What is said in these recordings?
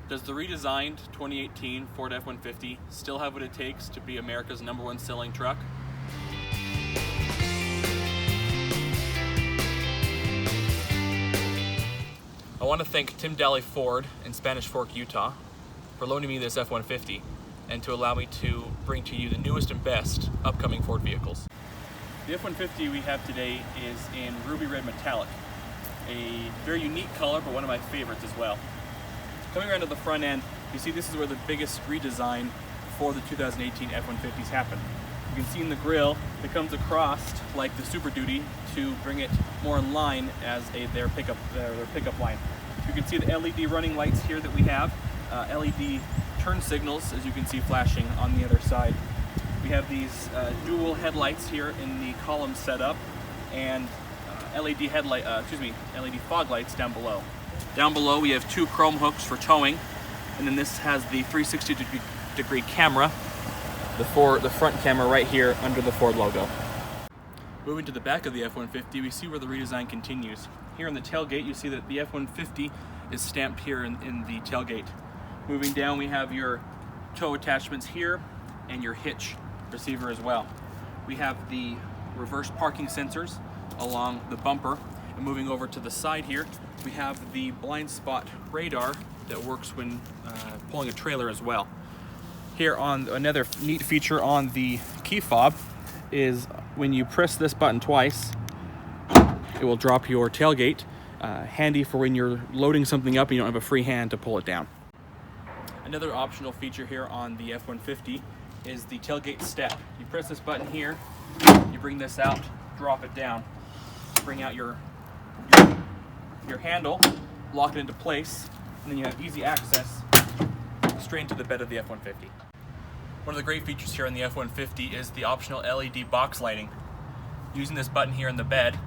Does the redesigned 2018 Ford F-150 still have what it takes to be America's #1 selling truck? I want to thank Tim Daly Ford in Spanish Fork, Utah for loaning me this F-150 and to allow me to bring to you the newest and best upcoming Ford vehicles. The F-150 we have today is in ruby red metallic, a very unique color, but one of my favorites as well. Coming around to the front end, you see this is where the biggest redesign for the 2018 F-150s happened. You can see in the grille, it comes across like the Super Duty to bring it more in line as their pickup line. You can see the LED running lights here that we have, LED turn signals, as you can see flashing on the other side. We have these dual headlights here in the column setup, and LED fog lights down below. Down below we have 2 chrome hooks for towing, and then this has the 360-degree camera, the front camera right here under the Ford logo. Moving to the back of the F-150, we see where the redesign continues. Here in the tailgate, you see that the F-150 is stamped here in the tailgate. Moving down, we have your tow attachments here and your hitch receiver as well. We have the reverse parking sensors along the bumper, and moving over to the side here, we have the blind spot radar that works when pulling a trailer as well. Here on another neat feature on the key fob is when you press this button twice, it will drop your tailgate, handy for when you're loading something up and you don't have a free hand to pull it down. Another optional feature here on the F-150 is the tailgate step. You press this button here, you bring this out, drop it down, bring out your handle, lock it into place, and then you have easy access straight into the bed of the F-150. One of the great features here on the F-150 is the optional LED box lighting. Using this button here in the bed,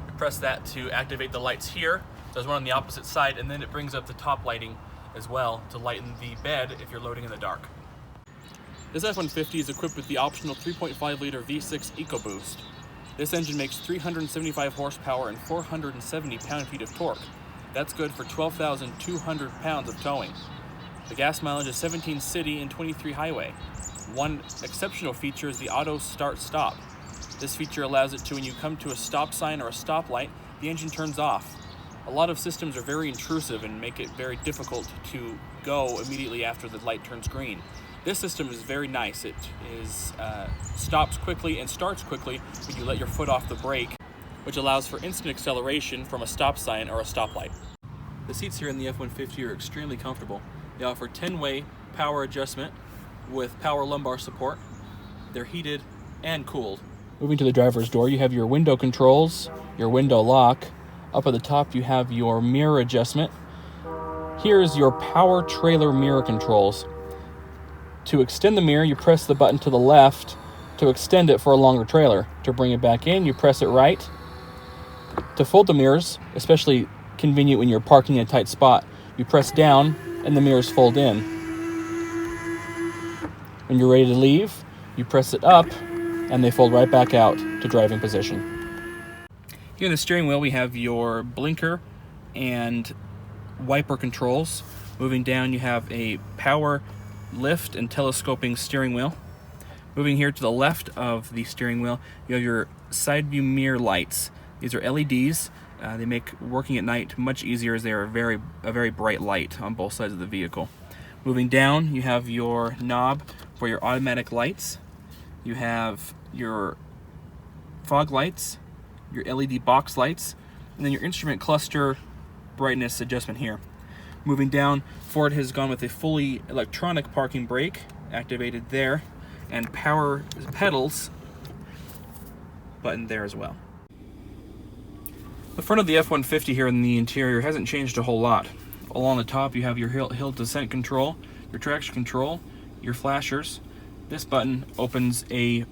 you press that to activate the lights here. There's one on the opposite side, and then it brings up the top lighting as well to lighten the bed if you're loading in the dark. This F-150 is equipped with the optional 3.5-liter V6 EcoBoost. This engine makes 375 horsepower and 470 pound-feet of torque. That's good for 12,200 pounds of towing. The gas mileage is 17 city and 23 highway. One exceptional feature is the auto start-stop. This feature allows it to, when you come to a stop sign or a stoplight, the engine turns off. A lot of systems are very intrusive and make it very difficult to go immediately after the light turns green. This system is very nice. It stops quickly and starts quickly when you let your foot off the brake, which allows for instant acceleration from a stop sign or a stoplight. The seats here in the F-150 are extremely comfortable. They offer 10-way power adjustment with power lumbar support. They're heated and cooled. Moving to the driver's door, you have your window controls, your window lock. Up at the top, you have your mirror adjustment. Here's your power trailer mirror controls. To extend the mirror, you press the button to the left to extend it for a longer trailer. To bring it back in, you press it right. To fold the mirrors, especially convenient when you're parking in a tight spot, you press down and the mirrors fold in. When you're ready to leave, you press it up and they fold right back out to driving position. Here in the steering wheel, we have your blinker and wiper controls. Moving down, you have a power lift and telescoping steering wheel. Moving here to the left of the steering wheel, you have your side view mirror lights. These are LEDs. They make working at night much easier as they are a very bright light on both sides of the vehicle. Moving down, you have your knob for your automatic lights. You have your fog lights, your LED box lights, and then your instrument cluster brightness adjustment here. Moving down, Ford has gone with a fully electronic parking brake activated there, and power pedals button there as well. The front of the F-150 here in the interior hasn't changed a whole lot. Along the top, you have your hill descent control, your traction control, your flashers. This button opens a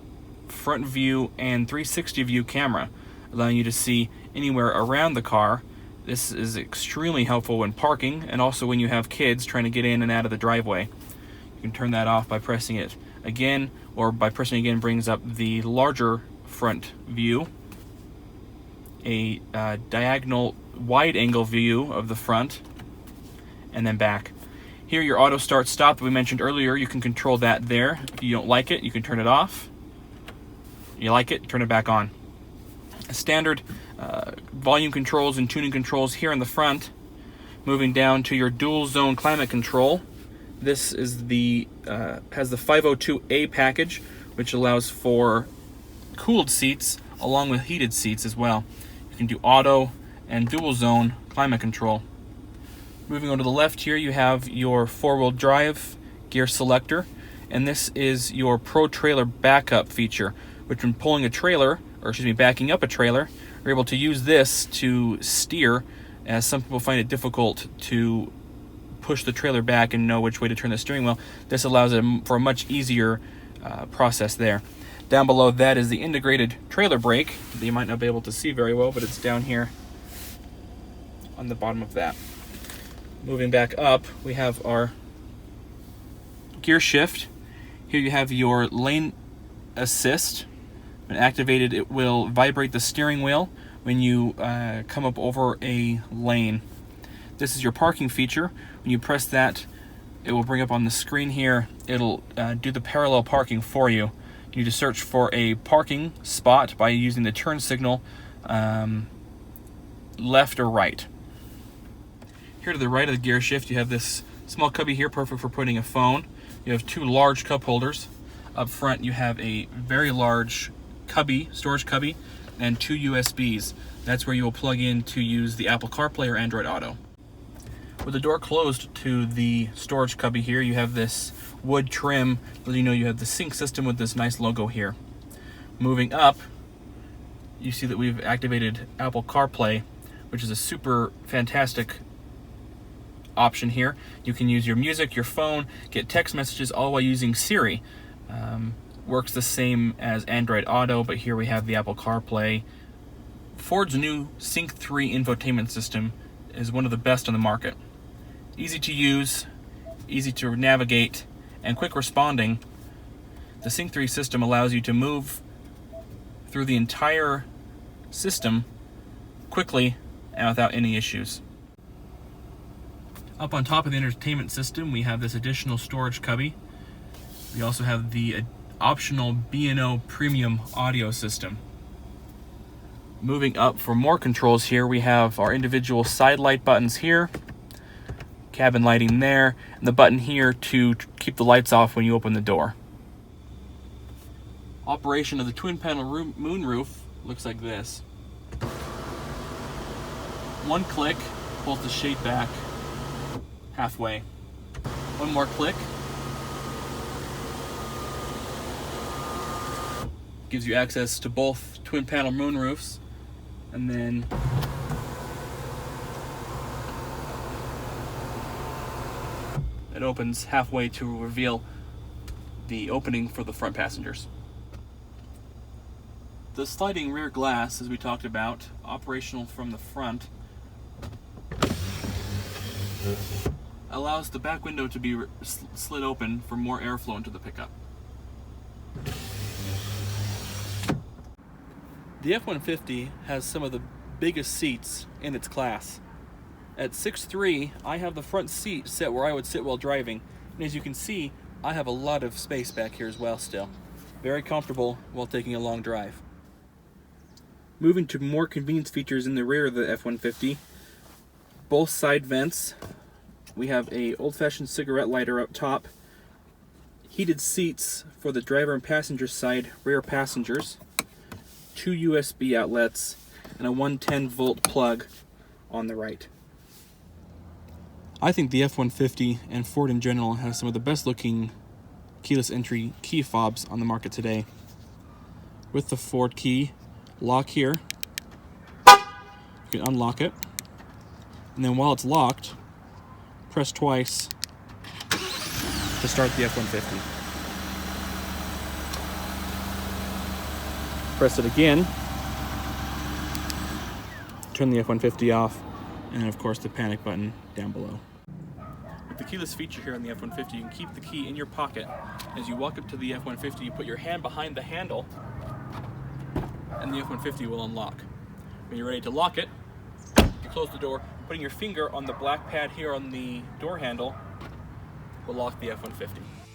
front view and 360 view camera, allowing you to see anywhere around the car. This is extremely helpful when parking and also when you have kids trying to get in and out of the driveway. You can turn that off by pressing it again, or by pressing again brings up the larger front view, a diagonal wide angle view of the front, and then back. Here, your auto start stop that we mentioned earlier, you can control that there. If you don't like it, you can turn it off. You like it, turn it back on. Standard volume controls and tuning controls here in the front. Moving down to your dual zone climate control. This is has the 502A package, which allows for cooled seats along with heated seats as well. You can do auto and dual zone climate control. Moving on to the left here, you have your 4-wheel drive gear selector, and this is your Pro Trailer backup feature, which when pulling a trailer, or excuse me, backing up a trailer, you're able to use this to steer, as some people find it difficult to push the trailer back and know which way to turn the steering wheel. This allows it for a much easier process there. Down below that is the integrated trailer brake that you might not be able to see very well, but it's down here on the bottom of that. Moving back up, we have our gear shift. Here you have your lane assist. When activated, it will vibrate the steering wheel when you come up over a lane. This is your parking feature. When you press that, it will bring up on the screen here. It'll do the parallel parking for you. You need to search for a parking spot by using the turn signal left or right. Here to the right of the gear shift, you have this small cubby here, perfect for putting a phone. You have 2 large cup holders. Up front, you have a very large cubby, storage cubby, and 2 USBs. That's where you will plug in to use the Apple CarPlay or Android Auto. With the door closed to the storage cubby here, you have this wood trim, letting you know you have the sync system with this nice logo here. Moving up, you see that we've activated Apple CarPlay, which is a super fantastic option here. You can use your music, your phone, get text messages, all while using Siri. Works the same as Android Auto, but here we have the Apple CarPlay. Ford's new Sync 3 infotainment system is one of the best on the market. Easy to use, easy to navigate, and quick responding. The Sync 3 system allows you to move through the entire system quickly and without any issues. Up on top of the entertainment system, we have this additional storage cubby. We also have the optional B&O premium audio system. Moving up for more controls here, we have our individual side light buttons here, cabin lighting there, and the button here to keep the lights off when you open the door. Operation of the twin panel moonroof looks like this. One click pulls the shade back halfway. One more click gives you access to both twin panel moonroofs, and then it opens halfway to reveal the opening for the front passengers. The sliding rear glass, as we talked about, operational from the front, allows the back window to be slid open for more airflow into the pickup. The F-150 has some of the biggest seats in its class. At 6'3", I have the front seat set where I would sit while driving, and as you can see, I have a lot of space back here as well still. Very comfortable while taking a long drive. Moving to more convenience features in the rear of the F-150, both side vents. We have a old-fashioned cigarette lighter up top, heated seats for the driver and passenger side rear passengers, 2 USB outlets, and a 110-volt plug on the right. I think the F-150 and Ford in general have some of the best looking keyless entry key fobs on the market today. With the Ford key lock here, you can unlock it, and then while it's locked, press twice to start the F-150. Press it again, turn the F-150 off, and then of course the panic button down below. With the keyless feature here on the F-150, you can keep the key in your pocket. As you walk up to the F-150, you put your hand behind the handle, and the F-150 will unlock. When you're ready to lock it, you close the door, putting your finger on the black pad here on the door handle will lock the F-150.